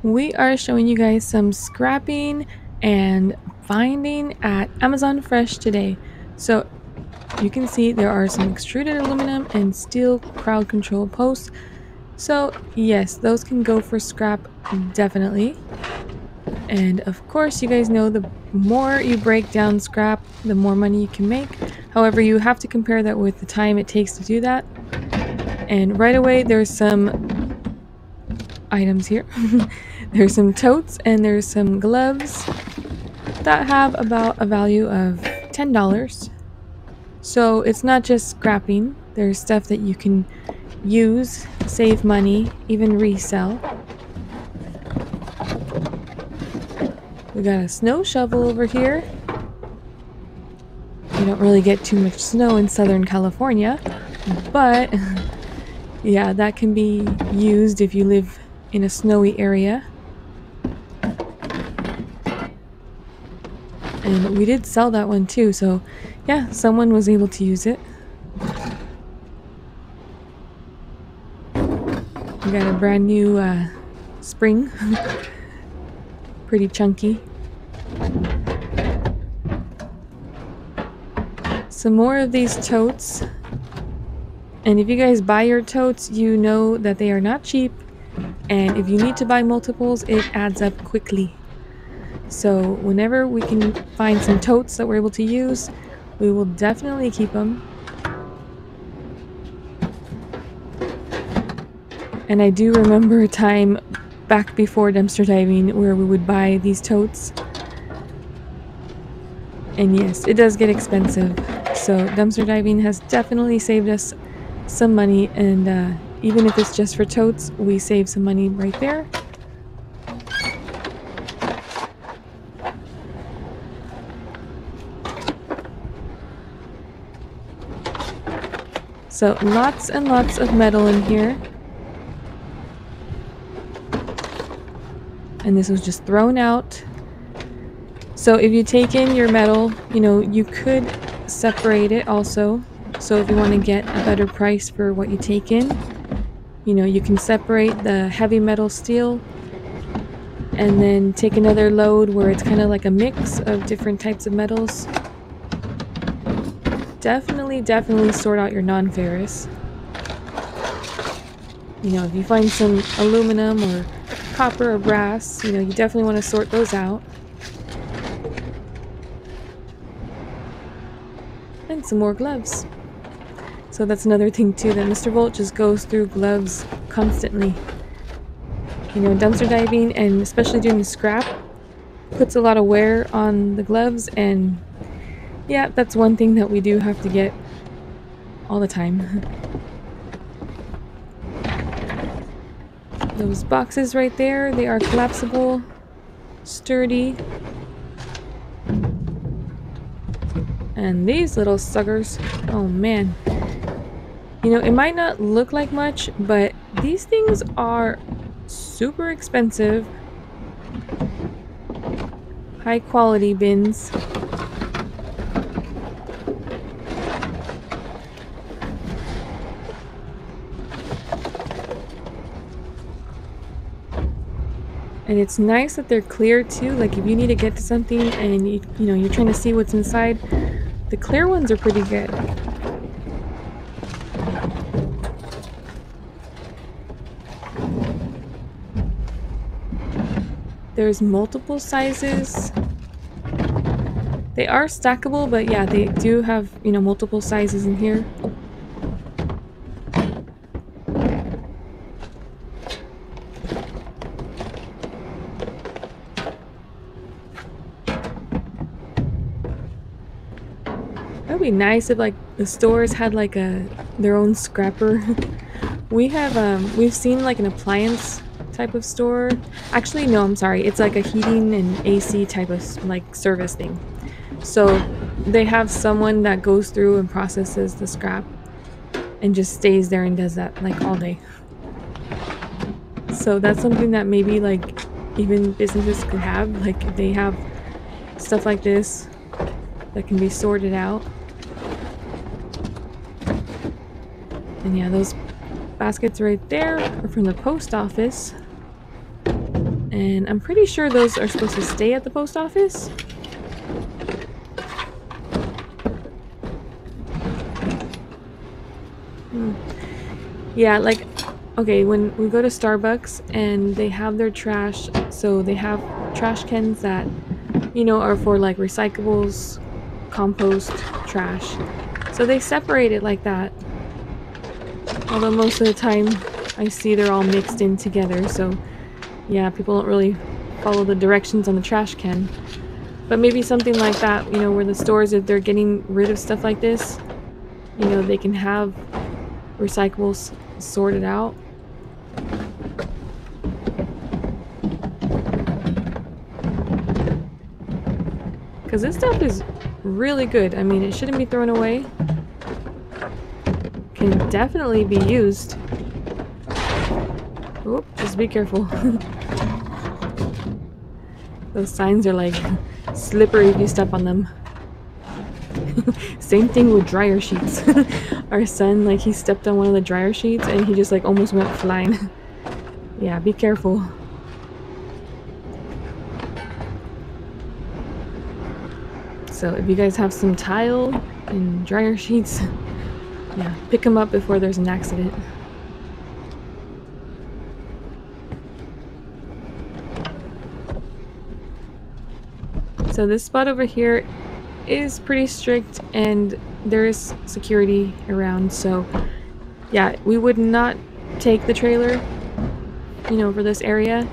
We are showing you guys some scrapping and finding at Amazon Fresh today. So you can see there are some extruded aluminum and steel crowd control posts. So yes, those can go for scrap definitely. And of course, you guys know the more you break down scrap, the more money you can make. However, you have to compare that with the time it takes to do that. And right away, there's some items here. There's some totes and there's some gloves that have about a value of $10. So it's not just scrapping, there's stuff that you can use, save money, even resell. We got a snow shovel over here. You don't really get too much snow in Southern California, but yeah, that can be used if you live in a snowy area. And we did sell that one too, so yeah, someone was able to use it. We got a brand new spring. Pretty chunky. Some more of these totes. And if you guys buy your totes, you know that they are not cheap. And if you need to buy multiples, it adds up quickly. So whenever we can find some totes that we're able to use, we will definitely keep them. And I do remember a time back before dumpster diving where we would buy these totes. And yes, it does get expensive. So dumpster diving has definitely saved us some money, and even if it's just for totes, we save some money right there. So lots and lots of metal in here. And this was just thrown out. So if you take in your metal, you could separate it also. So if you want to get a better price for what you take in, you can separate the heavy metal steel and then take another load where it's kind of like a mix of different types of metals. Definitely sort out your non-ferrous. If you find some aluminum or copper or brass, you definitely want to sort those out. And some more gloves. So that's another thing too, that Mr. Volt just goes through gloves constantly. Dumpster diving, and especially doing the scrap, puts a lot of wear on the gloves, and yeah, that's one thing that we do have to get all the time. Those boxes right there, they are collapsible, sturdy. And these little suckers, oh man. It might not look like much, but these things are super expensive. High quality bins. And it's nice that they're clear too. Like if you need to get to something and you're trying to see what's inside, the clear ones are pretty good. There's multiple sizes. They are stackable, but yeah, they do have, multiple sizes in here. That would be nice if like the stores had like their own scrapper. We've seen like an appliance type of store. Actually, no, I'm sorry. It's like a heating and AC type of like service thing. So they have someone that goes through and processes the scrap and just stays there and does that like all day. So that's something that maybe like even businesses could have. Like they have stuff like this that can be sorted out. And yeah, those baskets right there are from the post office. And I'm pretty sure those are supposed to stay at the post office. Yeah, like, okay, when we go to Starbucks and they have their trash, so they have trash cans that, you know, are for like recyclables, compost, trash. So they separate it like that. Although most of the time I see they're all mixed in together, so yeah, people don't really follow the directions on the trash can. But maybe something like that, you know, where the stores, if they're getting rid of stuff like this, you know, they can have recyclables sorted out. Because this stuff is really good. I mean, it shouldn't be thrown away. Can definitely be used. Oop, just be careful. Those signs are like slippery if you step on them. Same thing with dryer sheets. Our son, like, he stepped on one of the dryer sheets and he just like almost went flying. Yeah, be careful. So if you guys have some tile and dryer sheets, yeah, pick them up before there's an accident. So this spot over here is pretty strict and there is security around, so yeah, we would not take the trailer, you know, for this area.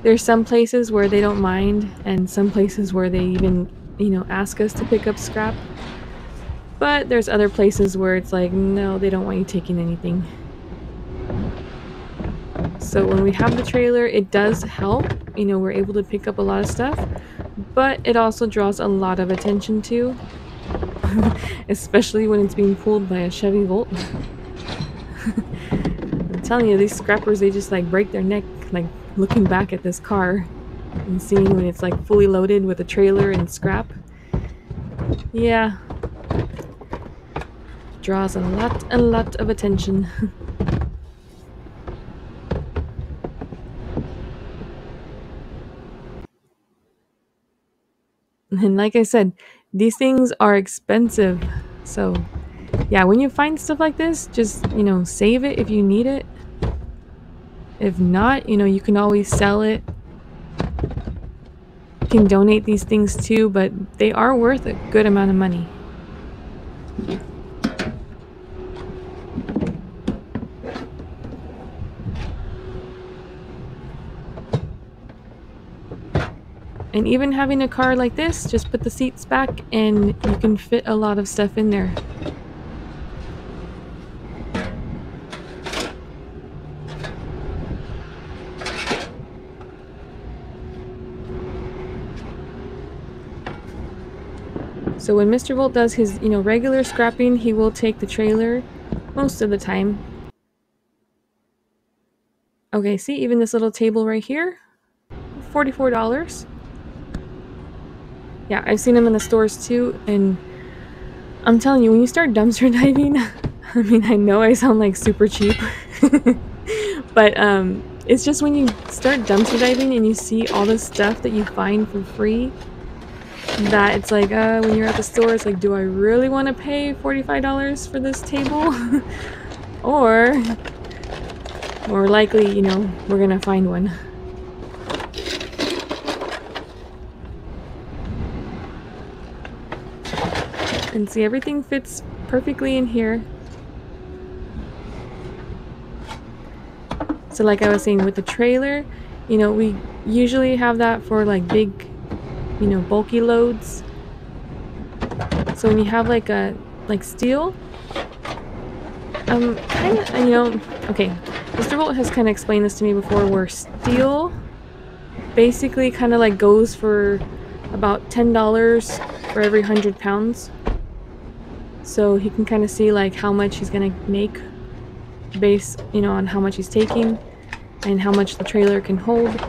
There's some places where they don't mind and some places where they even, you know, ask us to pick up scrap. But there's other places where it's like, no, they don't want you taking anything. So when we have the trailer, it does help. You know, we're able to pick up a lot of stuff, but it also draws a lot of attention too. Especially when it's being pulled by a Chevy Volt. I'm telling you, these scrappers, they just like break their neck, like looking back at this car and seeing when it's like fully loaded with a trailer and scrap. Yeah. Draws a lot of attention. And like I said, these things are expensive. So yeah, when you find stuff like this, just, you know, save it if you need it. If not, you know, you can always sell it. You can donate these things too, but they are worth a good amount of money. And even having a car like this, just put the seats back and you can fit a lot of stuff in there. So when Mr. Volt does his, you know, regular scrapping, he will take the trailer most of the time. Okay, see, even this little table right here, $44. Yeah, I've seen them in the stores too, and I'm telling you, when you start dumpster diving, I mean, I know I sound like super cheap, but it's just when you start dumpster diving and you see all the stuff that you find for free, that it's like, when you're at the store, it's like, do I really want to pay $45 for this table? Or, more likely, you know, we're gonna find one. And see, everything fits perfectly in here. So like I was saying, with the trailer, you know, we usually have that for like big, you know, bulky loads. So when you have like a, like steel, kind of, you know, okay, Mr. Volt has kind of explained this to me before, where steel basically kind of like goes for about $10 for every 100 pounds. So he can kind of see like how much he's gonna make based, you know, on how much he's taking and how much the trailer can hold.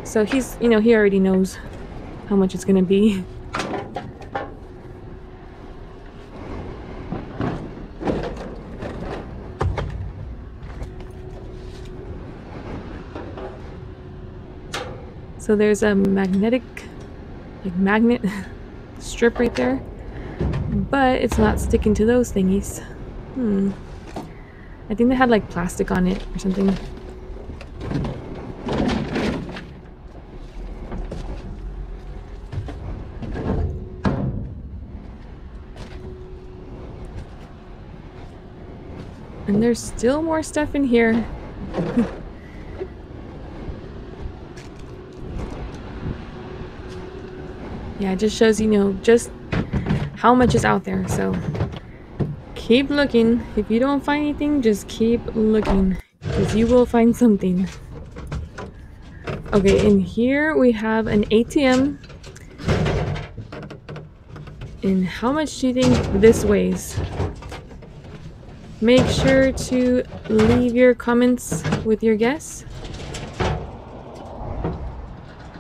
So he's, you know, he already knows how much it's gonna be. So there's a magnet strip right there, but it's not sticking to those thingies. I think they had like plastic on it or something. And there's still more stuff in here. Yeah, it just shows you, just how much is out there. So keep looking. If you don't find anything, just keep looking, because you will find something. Okay, in here we have an ATM. And how much do you think this weighs? Make sure to leave your comments with your guess.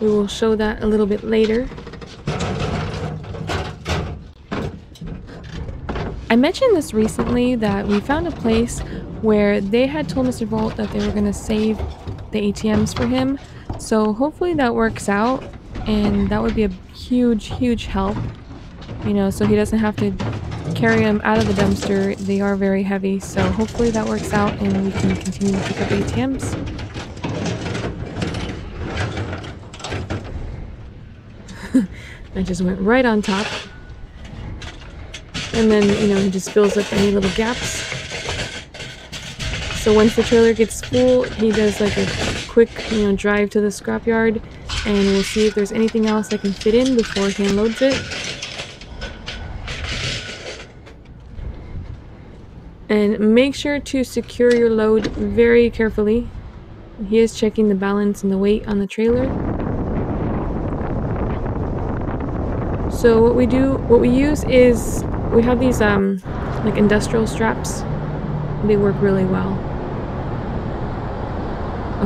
We will show that a little bit later. I mentioned this recently, that we found a place where they had told Mr. Volt that they were going to save the ATMs for him. So hopefully that works out, and that would be a huge, huge help. So he doesn't have to carry them out of the dumpster. They are very heavy, so hopefully that works out and we can continue to pick up ATMs. I just went right on top. And then, he just fills up any little gaps. So once the trailer gets full, he does like a quick, drive to the scrapyard, and we'll see if there's anything else that can fit in before he unloads it. And make sure to secure your load very carefully. He is checking the balance and the weight on the trailer. So what we use is, we have these like industrial straps. They work really well.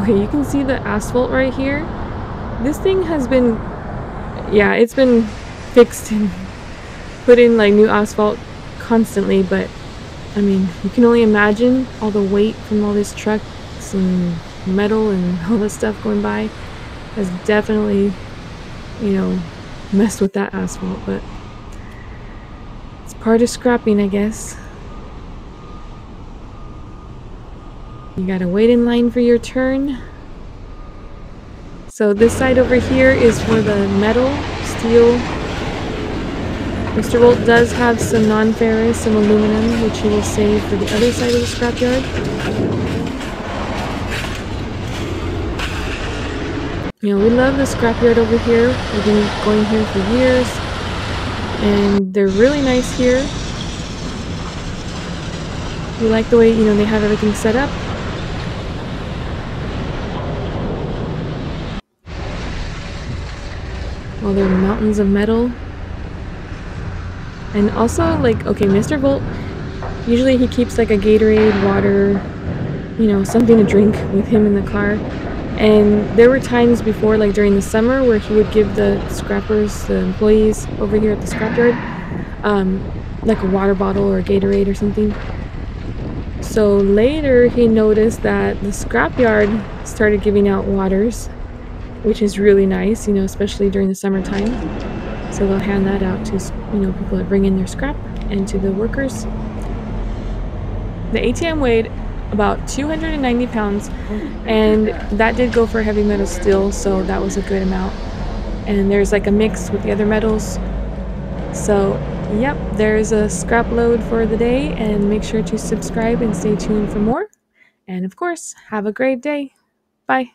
Okay, you can see the asphalt right here. This thing has been, it's been fixed and put in like new asphalt constantly, but I mean, you can only imagine all the weight from all these trucks and metal and all this stuff going by has definitely, messed with that asphalt, but it's part of scrapping, I guess. You gotta wait in line for your turn. So this side over here is for the metal, steel. Mr. Volt does have some non-ferrous, some aluminum, which he will save for the other side of the scrapyard. We love the scrapyard over here. We've been going here for years, and they're really nice here. We like the way, they have everything set up. Well, there are mountains of metal. And also, like, okay, Mr. Volt, usually he keeps like a Gatorade, water, something to drink with him in the car. And there were times before, like during the summer, where he would give the scrappers, the employees over here at the scrapyard, like a water bottle or a Gatorade or something. So later he noticed that the scrapyard started giving out waters, which is really nice, especially during the summertime. So they'll hand that out to, people that bring in their scrap, and to the workers. The ATM weighed about 290 pounds, and that did go for heavy metal steel, so that was a good amount. And there's like a mix with the other metals. So, yep, there's a scrap load for the day, and make sure to subscribe and stay tuned for more. And of course, have a great day. Bye.